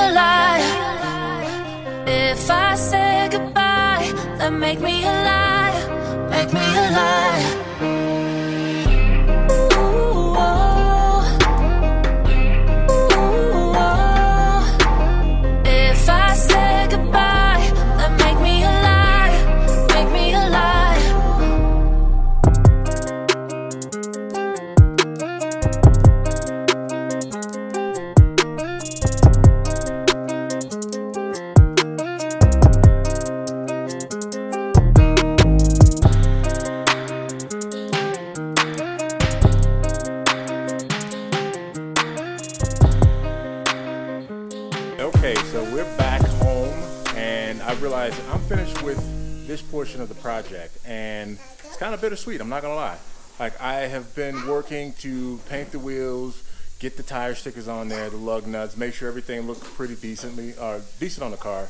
a liar. If I say goodbye, then make me a liar. Make me a liar. Okay, so we're back home, and I realized I'm finished with this portion of the project, and it's kind of bittersweet, I'm not gonna lie. Like, I have been working to paint the wheels, get the tire stickers on there, the lug nuts, make sure everything looks pretty decent on the car,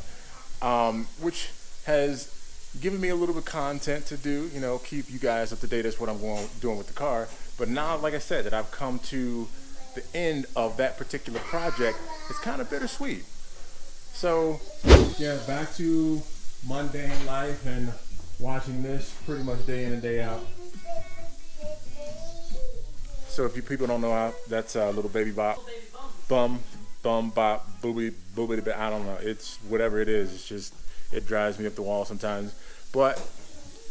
which has given me a little bit of content to do, you know, keep you guys up to date as what I'm doing with the car. But now, like I said, that I've come to the end of that particular project, it's kind of bittersweet. So yeah, back to mundane life and watching this pretty much day in and day out. So if you people don't know, that's little baby bop, bum bop, boobity, I don't know, it's whatever it is, it's just, it drives me up the wall sometimes. But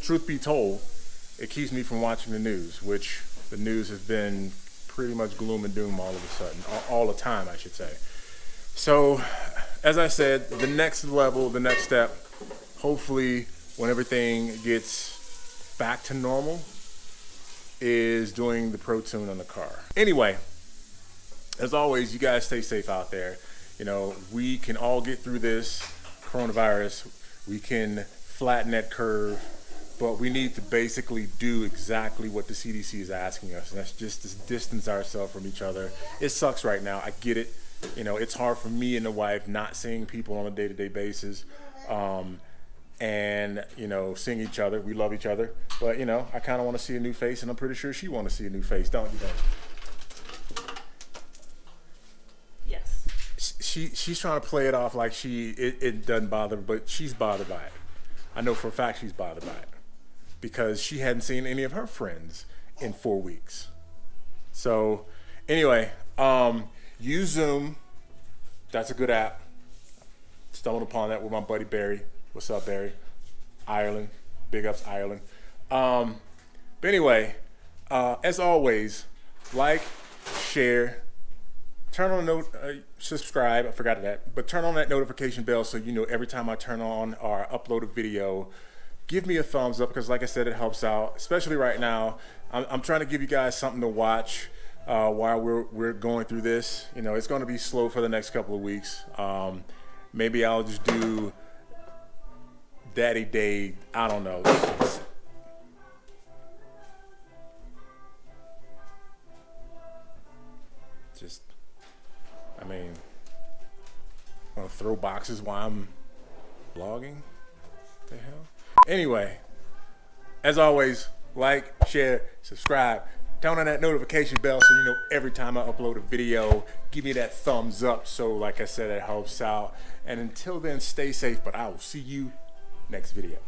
truth be told, it keeps me from watching the news, which the news has been pretty much gloom and doom all of a sudden, all the time, I should say. So, as I said, the next level, the next step, hopefully when everything gets back to normal, is doing the Pro Tune on the car. Anyway, as always, you guys stay safe out there. You know, we can all get through this coronavirus. We can flatten that curve, but we need to basically do exactly what the CDC is asking us, and that's just to distance ourselves from each other. It sucks right now, I get it. You know, it's hard for me and the wife not seeing people on a day-to-day basis, and, you know, seeing each other. We love each other, but, you know, I kind of want to see a new face, and I'm pretty sure she wants to see a new face, don't you, babe? Yes. She's trying to play it off like it doesn't bother her, but she's bothered by it. I know for a fact she's bothered by it, because she hadn't seen any of her friends in 4 weeks. So anyway, use Zoom. That's a good app. Stumbled upon that with my buddy Barry. What's up, Barry? Ireland. Big ups, Ireland. But anyway, as always, like, share, turn on subscribe. I forgot that, but turn on that notification bell so you know every time I turn on or upload a video. Give me a thumbs up, because like I said, it helps out, especially right now. I'm trying to give you guys something to watch while we're going through this. You know, it's going to be slow for the next couple of weeks. Maybe I'll just do Daddy Day, I don't know. Just, I mean, I'm gonna throw boxes while I'm vlogging? What the hell? Anyway, as always, like, share, subscribe, turn on that notification bell so you know every time I upload a video. Give me that thumbs up, so like I said, it helps out. And until then, stay safe, but I will see you next video.